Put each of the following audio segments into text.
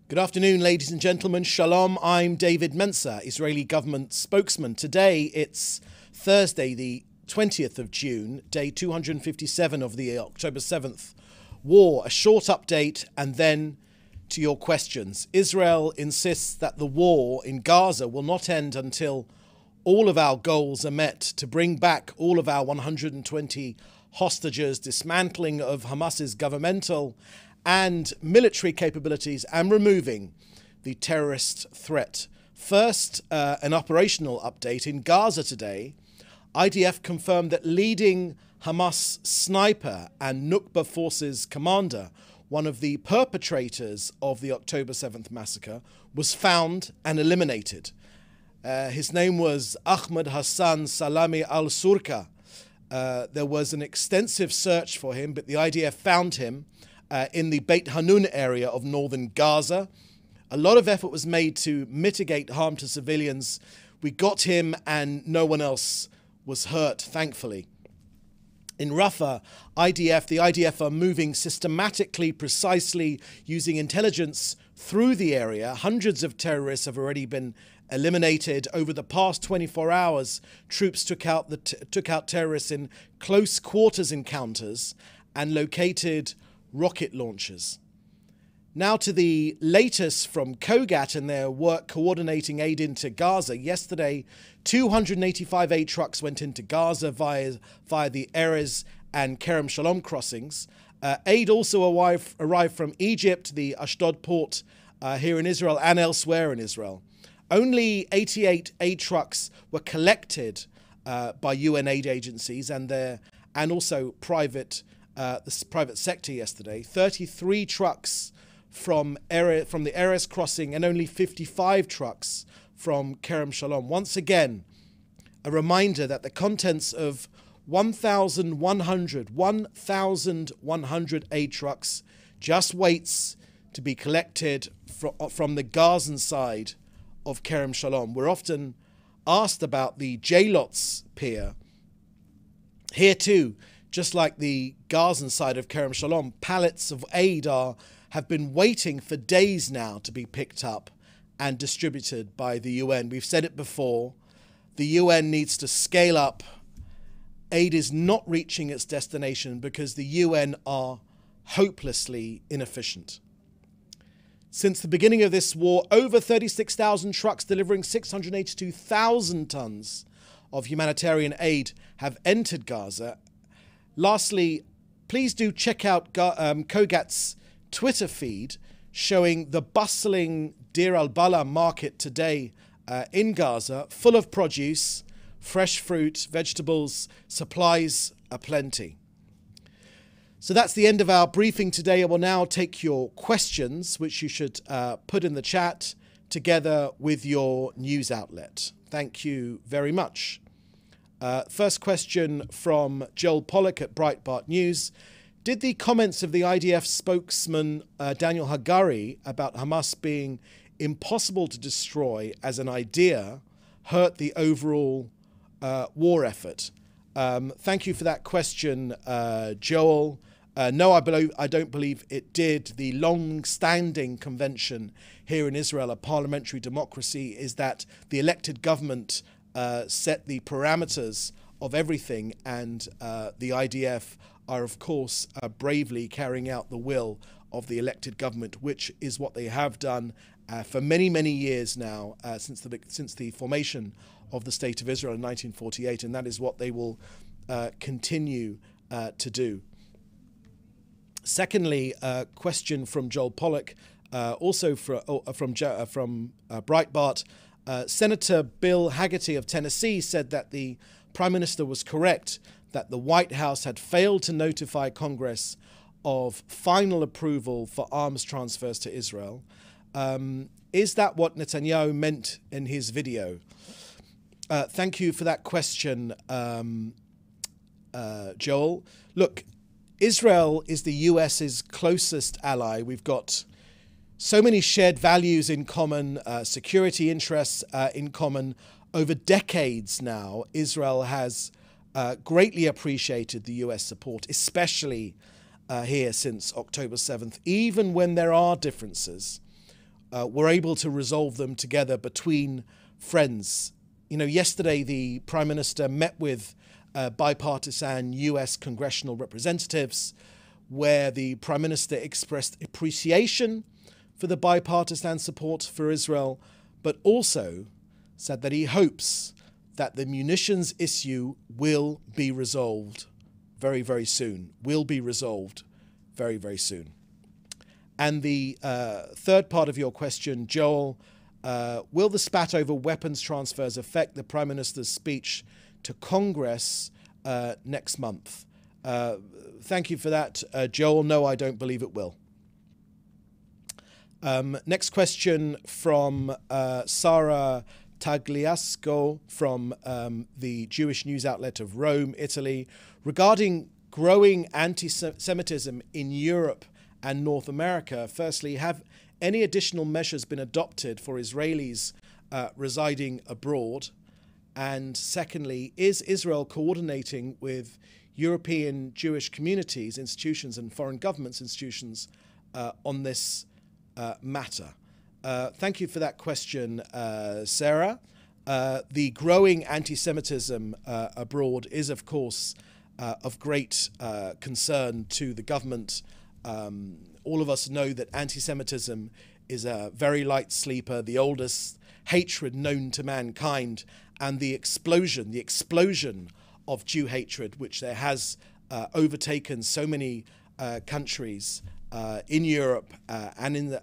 Good afternoon, ladies and gentlemen. Shalom. I'm David Mensa, Israeli government spokesman. Today, it's Thursday, the 20th of June, day 257 of the October 7th war. A short update and then to your questions. Israel insists that the war in Gaza will not end until all of our goals are met to bring back all of our 120 hostages, dismantling of Hamas's governmental and military capabilities, and removing the terrorist threat. First, an operational update. In Gaza today, IDF confirmed that leading Hamas sniper and Nukba forces commander, one of the perpetrators of the October 7th massacre, was found and eliminated. His name was Ahmed Hassan Salami al-Surka. There was an extensive search for him, but the IDF found him in the Beit Hanun area of northern Gaza. A lot of effort was made to mitigate harm to civilians. We got him and no one else was hurt, thankfully. In Rafah, the IDF are moving systematically, precisely, using intelligence through the area. Hundreds of terrorists have already been eliminated. Over the past 24 hours, troops took out terrorists in close quarters encounters and located rocket launchers. Now to the latest from Kogat and their work coordinating aid into Gaza. Yesterday, 285 aid trucks went into Gaza via the Erez and Kerem Shalom crossings. Aid also arrived from Egypt, the Ashdod port here in Israel and elsewhere in Israel. Only 88 aid trucks were collected by UN aid agencies and also the private sector yesterday. 33 trucks from the Erez crossing and only 55 trucks from Kerem Shalom. Once again, a reminder that the contents of 1,100 aid trucks just waits to be collected from the Gazan side of Kerem Shalom. We're often asked about the J-Lots pier. Here too, just like the Gazan side of Kerem Shalom, pallets of aid have been waiting for days now to be picked up and distributed by the UN. We've said it before, the UN needs to scale up. Aid is not reaching its destination because the UN are hopelessly inefficient. Since the beginning of this war, over 36,000 trucks delivering 682,000 tons of humanitarian aid have entered Gaza. Lastly, please do check out Kogat's Twitter feed showing the bustling Deir al-Balah market today in Gaza, full of produce, fresh fruit, vegetables, supplies aplenty. So that's the end of our briefing today. I will now take your questions, which you should put in the chat together with your news outlet. Thank you very much. First question from Joel Pollack at Breitbart News. Did the comments of the IDF spokesman Daniel Hagari about Hamas being impossible to destroy as an idea hurt the overall war effort? Thank you for that question, Joel. No, I don't believe it did. The long-standing convention here in Israel, a parliamentary democracy, is that the elected government set the parameters of everything, and the IDF are, of course, bravely carrying out the will of the elected government, which is what they have done for many, many years now, since the formation of the State of Israel in 1948, and that is what they will continue to do. Secondly, a question from Joel Pollack, also from Breitbart. Senator Bill Hagerty of Tennessee said that the Prime Minister was correct, that the White House had failed to notify Congress of final approval for arms transfers to Israel. Is that what Netanyahu meant in his video? Thank you for that question, Joel. Look, Israel is the US's closest ally. We've got so many shared values in common, security interests in common. Over decades now, Israel has greatly appreciated the US support, especially here since October 7th, even when there are differences. were able to resolve them together between friends. You know, yesterday the Prime Minister met with bipartisan US congressional representatives, where the Prime Minister expressed appreciation for the bipartisan support for Israel, but also said that he hopes that the munitions issue will be resolved very, very soon, will be resolved very, very soon. And the third part of your question, Joel, will the spat over weapons transfers affect the Prime Minister's speech to Congress next month? Thank you for that, Joel. No, I don't believe it will. Next question from Sara Tagliasco from the Jewish news outlet of Rome, Italy, regarding growing anti-Semitism in Europe and North America. Firstly, have any additional measures been adopted for Israelis residing abroad? And secondly, is Israel coordinating with European Jewish communities, institutions, and foreign governments institutions on this matter? Thank you for that question, Sarah. The growing anti-Semitism abroad is, of course, of great concern to the government. All of us know that anti-Semitism is a very light sleeper, the oldest hatred known to mankind, and the explosion of Jew hatred, which there has overtaken so many countries in Europe and in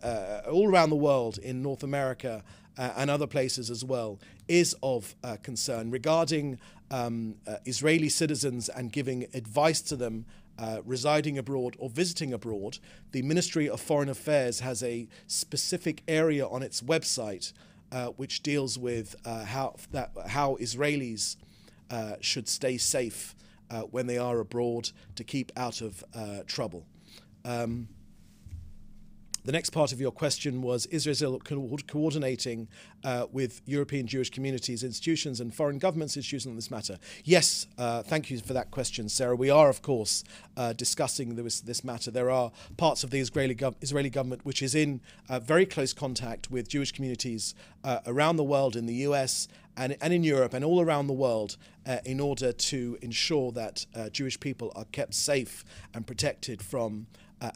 all around the world, in North America and other places as well, is of concern. Regarding Israeli citizens and giving advice to them residing abroad or visiting abroad, the Ministry of Foreign Affairs has a specific area on its website which deals with how Israelis should stay safe when they are abroad to keep out of trouble. The next part of your question was, is Israel coordinating with European Jewish communities, institutions, and foreign governments institutions on this matter? Yes, thank you for that question, Sarah. We are, of course, discussing this matter. There are parts of the Israeli government which is in very close contact with Jewish communities around the world, in the US and in Europe and all around the world, in order to ensure that Jewish people are kept safe and protected from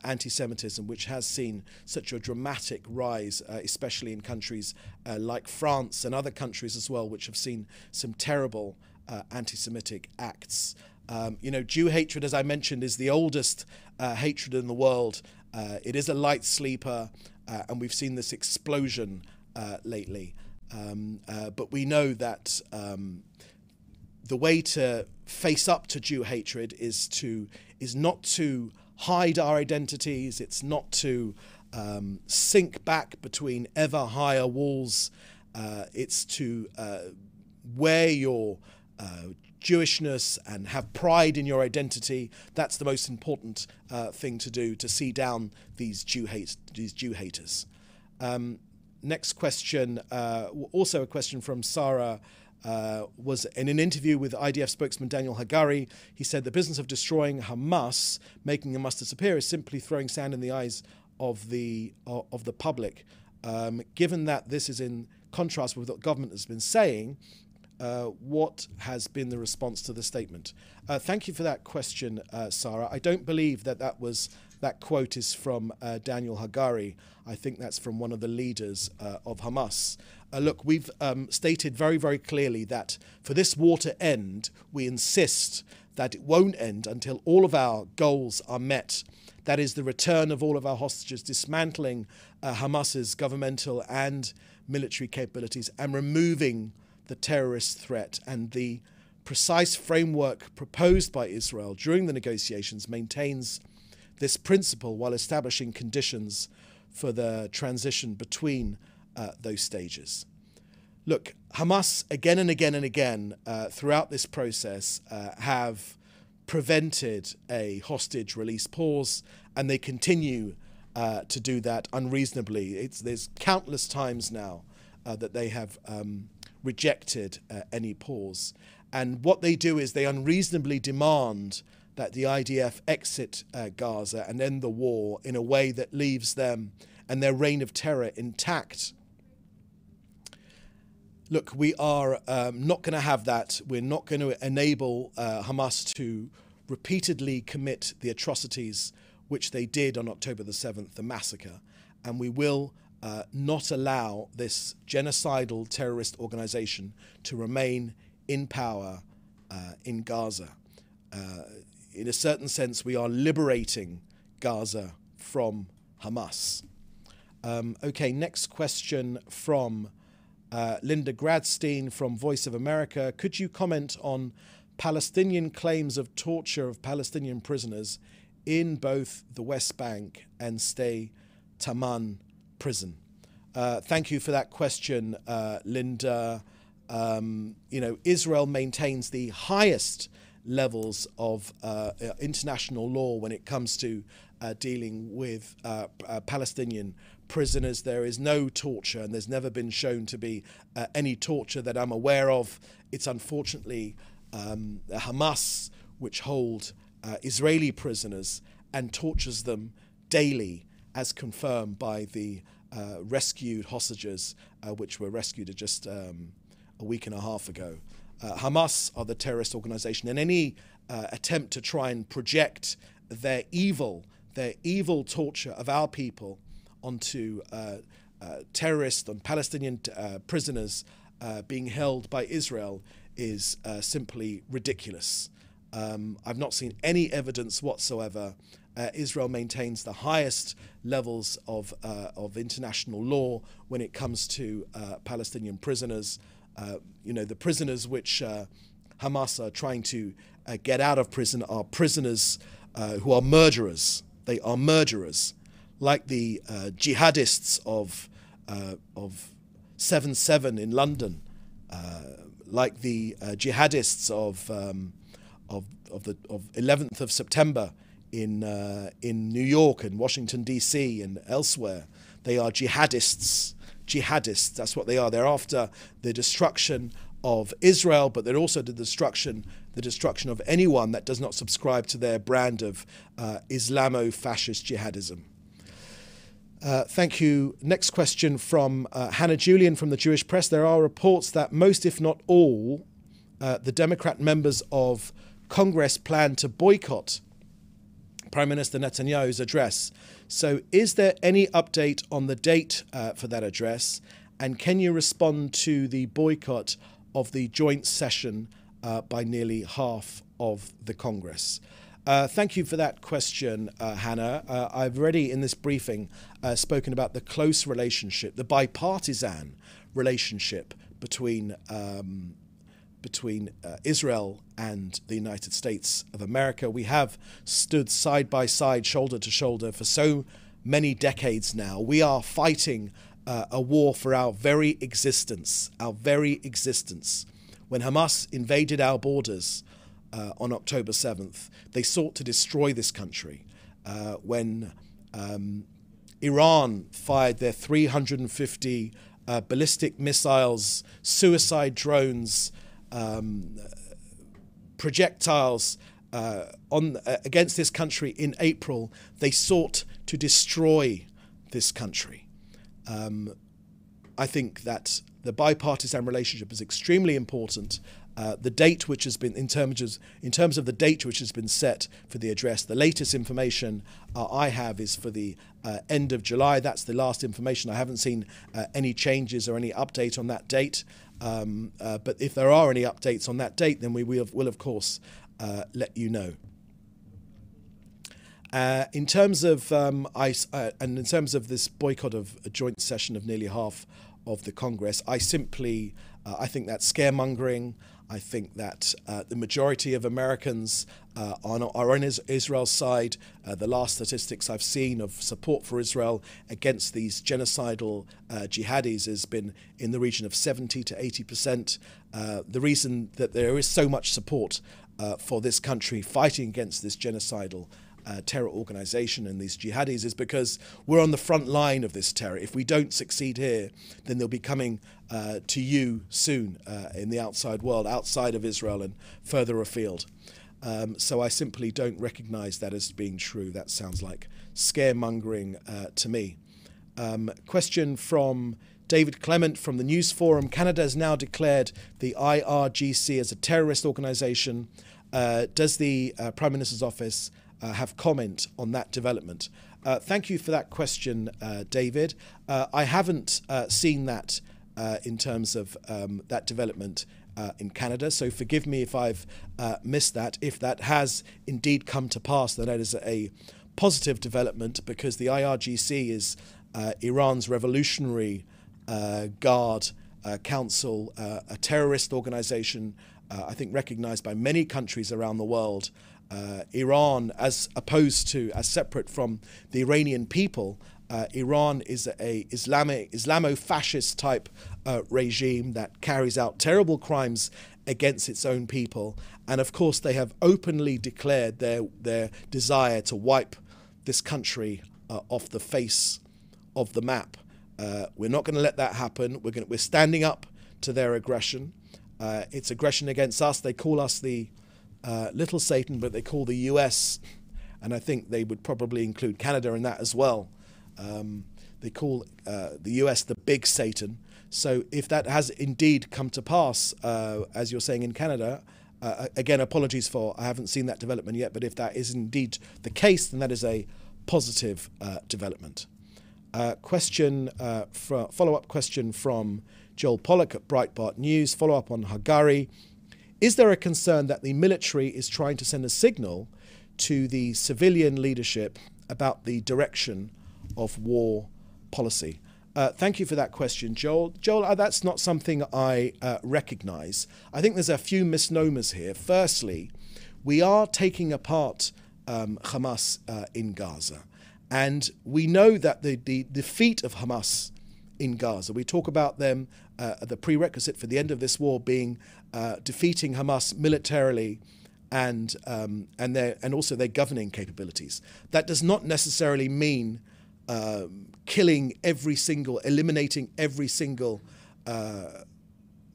anti-Semitism, which has seen such a dramatic rise, especially in countries like France and other countries as well, which have seen some terrible anti-Semitic acts. You know, Jew hatred, as I mentioned, is the oldest hatred in the world. It is a light sleeper, and we've seen this explosion lately. But we know that the way to face up to Jew hatred is not to hide our identities. It's not to sink back between ever higher walls. It's to wear your Jewishness and have pride in your identity. That's the most important thing to do, to see down these Jew haters. Next question, also a question from Sarah, was in an interview with IDF spokesman Daniel Hagari. He said the business of destroying Hamas, making Hamas disappear, is simply throwing sand in the eyes of the public. Given that this is in contrast with what the government has been saying, what has been the response to the statement? Thank you for that question, Sarah. I don't believe that quote is from Daniel Hagari. I think that's from one of the leaders of Hamas. Look, we've stated very, very clearly that for this war to end, we insist that it won't end until all of our goals are met. That is the return of all of our hostages, dismantling Hamas's governmental and military capabilities, and removing the terrorist threat. And the precise framework proposed by Israel during the negotiations maintains this principle while establishing conditions for the transition between those stages. Look, Hamas again and again and again throughout this process have prevented a hostage release pause, and they continue to do that unreasonably. There's countless times now that they have rejected any pause. And what they do is they unreasonably demand that the IDF exit Gaza and end the war in a way that leaves them and their reign of terror intact. Look, we are not going to have that. We're not going to enable Hamas to repeatedly commit the atrocities which they did on October the 7th, the massacre. And we will not allow this genocidal terrorist organization to remain in power in Gaza. In a certain sense, we are liberating Gaza from Hamas. Okay, next question from Linda Gradstein from Voice of America. Could you comment on Palestinian claims of torture of Palestinian prisoners in both the West Bank and Sde Taman prison? Thank you for that question, Linda. Israel maintains the highest levels of international law when it comes to dealing with Palestinian prisoners. There is no torture, and there's never been shown to be any torture that I'm aware of. It's unfortunately Hamas which hold Israeli prisoners and tortures them daily, as confirmed by the rescued hostages which were rescued just a week and a half ago. Hamas are the terrorist organization, and any attempt to try and project their evil torture of our people onto terrorists, on Palestinian prisoners being held by Israel is simply ridiculous. I've not seen any evidence whatsoever. Israel maintains the highest levels of international law when it comes to Palestinian prisoners. The prisoners which Hamas are trying to get out of prison are prisoners who are murderers. They are murderers, like the jihadists of 7/7 in London, like the jihadists of 11th of September in New York and Washington D.C. and elsewhere. They are jihadists. Jihadists, that's what they are. They're after the destruction of Israel, but they're also the destruction of anyone that does not subscribe to their brand of Islamo-fascist jihadism. Thank you. Next question from Hannah Julian from the Jewish Press. There are reports that most, if not all, the Democrat members of Congress plan to boycott Prime Minister Netanyahu's address. So is there any update on the date for that address? And can you respond to the boycott of the joint session by nearly half of the Congress? Thank you for that question, Hannah. I've already in this briefing spoken about the close relationship, the bipartisan relationship between Israel and the United States of America. We have stood side by side, shoulder to shoulder for so many decades now. We are fighting a war for our very existence, When Hamas invaded our borders on October 7th, they sought to destroy this country. When Iran fired their 350 ballistic missiles, suicide drones, projectiles against this country in April, they sought to destroy this country. I think that the bipartisan relationship is extremely important. The date which has been, in terms of the date which has been set for the address, the latest information I have is for the end of July. That's the last information. I haven't seen any changes or any update on that date. But if there are any updates on that date, then we will of course let you know. In terms of in terms of this boycott of a joint session of nearly half of the Congress, I think that's scaremongering. I think that the majority of Americans are on Israel's side. The last statistics I've seen of support for Israel against these genocidal jihadis has been in the region of 70 to 80%. The reason that there is so much support for this country fighting against this genocidal terror organization and these jihadis is because we're on the front line of this terror. If we don't succeed here, then they'll be coming to you soon in the outside world, outside of Israel and further afield. So I simply don't recognize that as being true. That sounds like scaremongering to me. Question from David Clement from the News Forum. Canada has now declared the IRGC as a terrorist organisation. Does the Prime Minister's office have comment on that development? Thank you for that question, David. I haven't seen that in terms of that development in Canada, so forgive me if I've missed that. If that has indeed come to pass, then that is a positive development, because the IRGC is Iran's Revolutionary Guard Council, a terrorist organisation, I think recognised by many countries around the world. Iran, as separate from the Iranian people, Iran is a Islamo-fascist type regime that carries out terrible crimes against its own people. And of course, they have openly declared their desire to wipe this country off the face of the map. We're not going to let that happen. We're standing up to their aggression. It's aggression against us. They call us the little Satan, but they call the US, and I think they would probably include Canada in that as well. They call the US the big Satan. So if that has indeed come to pass, as you're saying in Canada, again, apologies for I haven't seen that development yet, but if that is indeed the case, then that is a positive development. Follow-up question from Joel Pollack at Breitbart News, follow-up on Hagari. Is there a concern that the military is trying to send a signal to the civilian leadership about the direction of war policy? Thank you for that question, Joel. Joel, that's not something I recognise. I think there's a few misnomers here. Firstly, we are taking apart Hamas in Gaza. And we know that the defeat of Hamas in Gaza, we talk about them, the prerequisite for the end of this war being defeating Hamas militarily and also their governing capabilities. That does not necessarily mean eliminating every single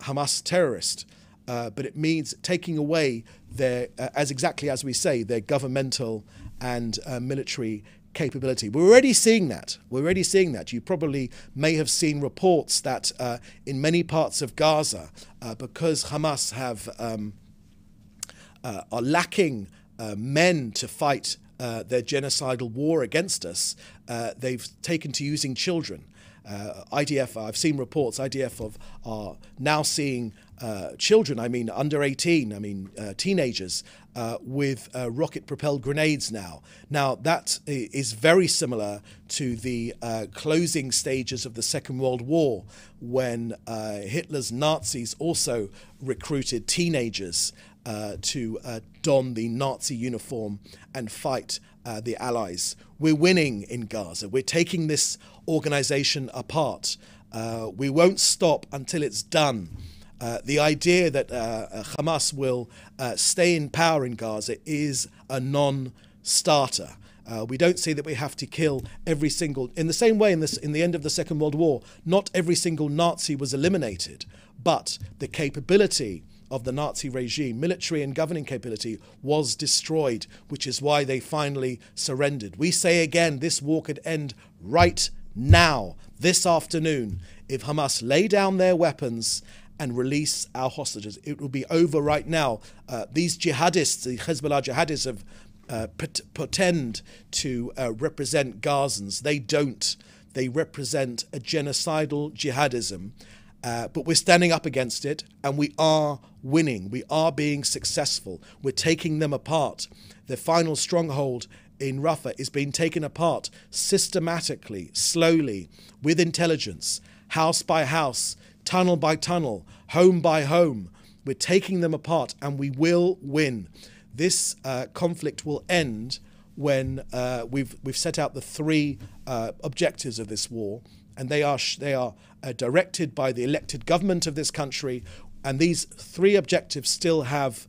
Hamas terrorist, but it means taking away their, exactly as we say, their governmental and military capability. We're already seeing that. You probably may have seen reports that in many parts of Gaza, because Hamas are lacking men to fight their genocidal war against us, they've taken to using children. IDF, I've seen reports, IDF are now seeing children, under 18, teenagers, with rocket-propelled grenades now. Now, that is very similar to the closing stages of the Second World War, when Hitler's Nazis also recruited teenagers to don the Nazi uniform and fight the Allies. We're winning in Gaza. We're taking this organization apart. We won't stop until it's done. The idea that Hamas will stay in power in Gaza is a non-starter. We don't see that we have to kill every single... In the same way, in the end of the Second World War, not every single Nazi was eliminated, but the capability of the Nazi regime, military and governing capability, was destroyed, which is why they finally surrendered. We say again, this war could end right now, this afternoon, if Hamas lay down their weapons and release our hostages. It will be over right now. These jihadists, the Hezbollah jihadists, pretend to represent Gazans. They don't. They represent a genocidal jihadism. But we're standing up against it, and we are winning. We are being successful. We're taking them apart. Their final stronghold in Rafah is being taken apart systematically, slowly, with intelligence, house by house, tunnel by tunnel, home by home. We're taking them apart, and we will win. This conflict will end when we've set out the three objectives of this war, and they are directed by the elected government of this country. And these three objectives still have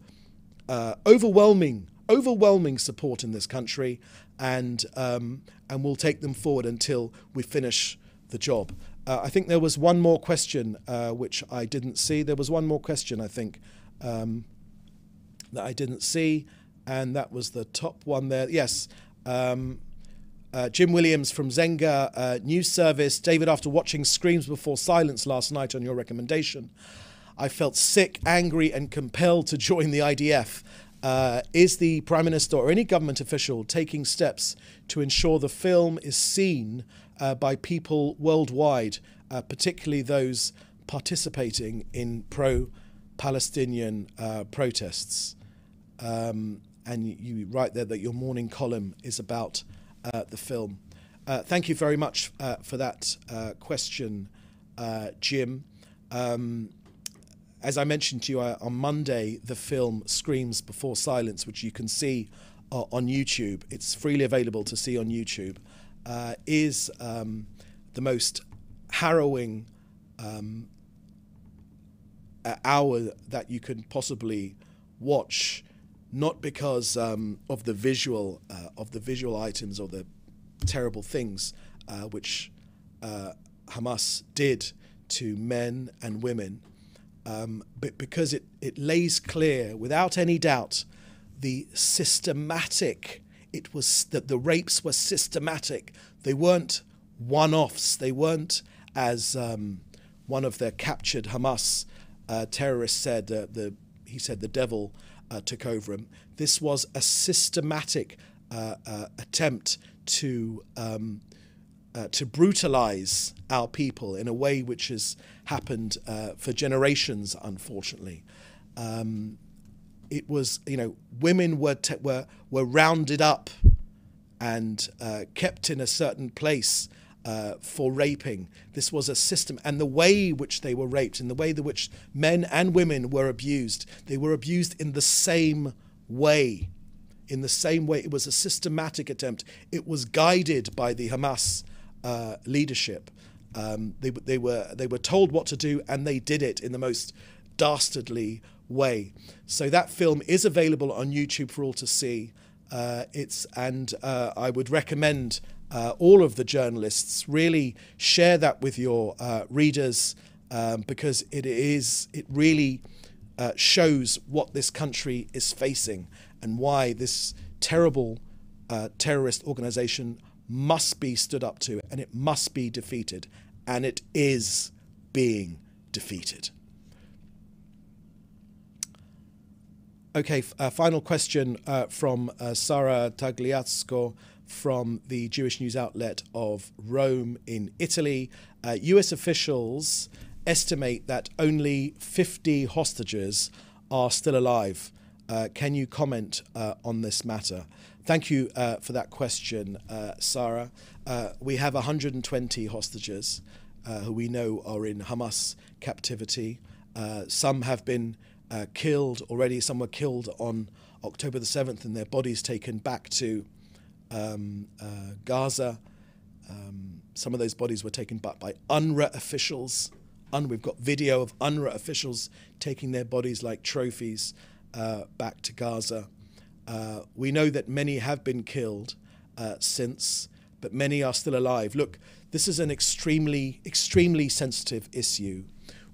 overwhelming support in this country, and we'll take them forward until we finish the job. I think there was one more question which I didn't see. There was one more question, I think, that I didn't see, and that was the top one there. Yes. Jim Williams from Zenga News Service. David, after watching Screams Before Silence last night on your recommendation, I felt sick, angry and compelled to join the IDF. Is the Prime Minister or any government official taking steps to ensure the film is seen by people worldwide, particularly those participating in pro-Palestinian protests? And you write there that your morning column is about the film. Thank you very much for that question, Jim. As I mentioned to you on Monday, the film Screams Before Silence, which you can see on YouTube, it's freely available to see on YouTube, is the most harrowing hour that you can possibly watch, not because of the visual items or the terrible things which Hamas did to men and women, but because it lays clear, without any doubt, the systematic. It was that the rapes were systematic. They weren't one-offs. They weren't, as one of the captured Hamas terrorists said. He said the devil took over him. This was a systematic attempt to brutalize our people in a way which has happened for generations, unfortunately. It was, women were rounded up and kept in a certain place for raping. This was a system, and the way which they were raped, and the way in which men and women were abused, they were abused in the same way. In the same way, it was a systematic attempt. It was guided by the Hamas leadership. They were told what to do, and they did it in the most dastardly way. So that film is available on YouTube for all to see. I would recommend all of the journalists really share that with your readers, because it really shows what this country is facing and why this terrible terrorist organization must be stood up to, and it must be defeated, and it is being defeated. Okay, final question from Sara Tagliasco from the Jewish news outlet of Rome in Italy. US officials estimate that only 50 hostages are still alive. Can you comment on this matter? Thank you for that question, Sarah. We have 120 hostages who we know are in Hamas captivity. Some have been killed already. Some were killed on October the 7th and their bodies taken back to Gaza. Some of those bodies were taken back by UNRWA officials. We've got video of UNRWA officials taking their bodies like trophies back to Gaza. We know that many have been killed since, but many are still alive. Look, this is an extremely, extremely sensitive issue.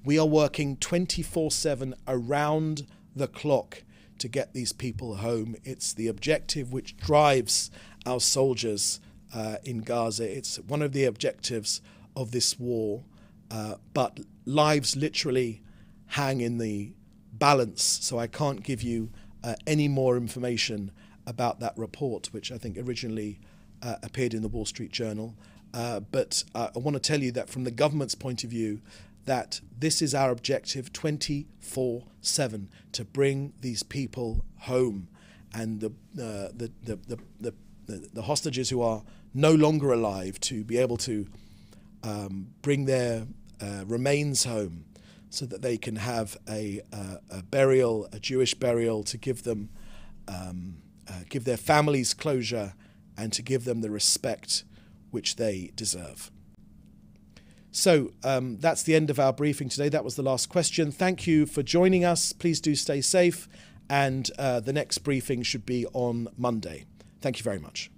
We are working 24/7 around the clock to get these people home. It's the objective which drives our soldiers in Gaza. It's one of the objectives of this war, but lives literally hang in the balance, so I can't give you any more information about that report, which I think originally appeared in the Wall Street Journal. But I want to tell you that from the government's point of view, that this is our objective 24/7, to bring these people home, and the hostages who are no longer alive to be able to bring their remains home, so that they can have a burial, a Jewish burial, to give them, give their families closure, and to give them the respect which they deserve. So that's the end of our briefing today. That was the last question. Thank you for joining us. Please do stay safe, and the next briefing should be on Monday. Thank you very much.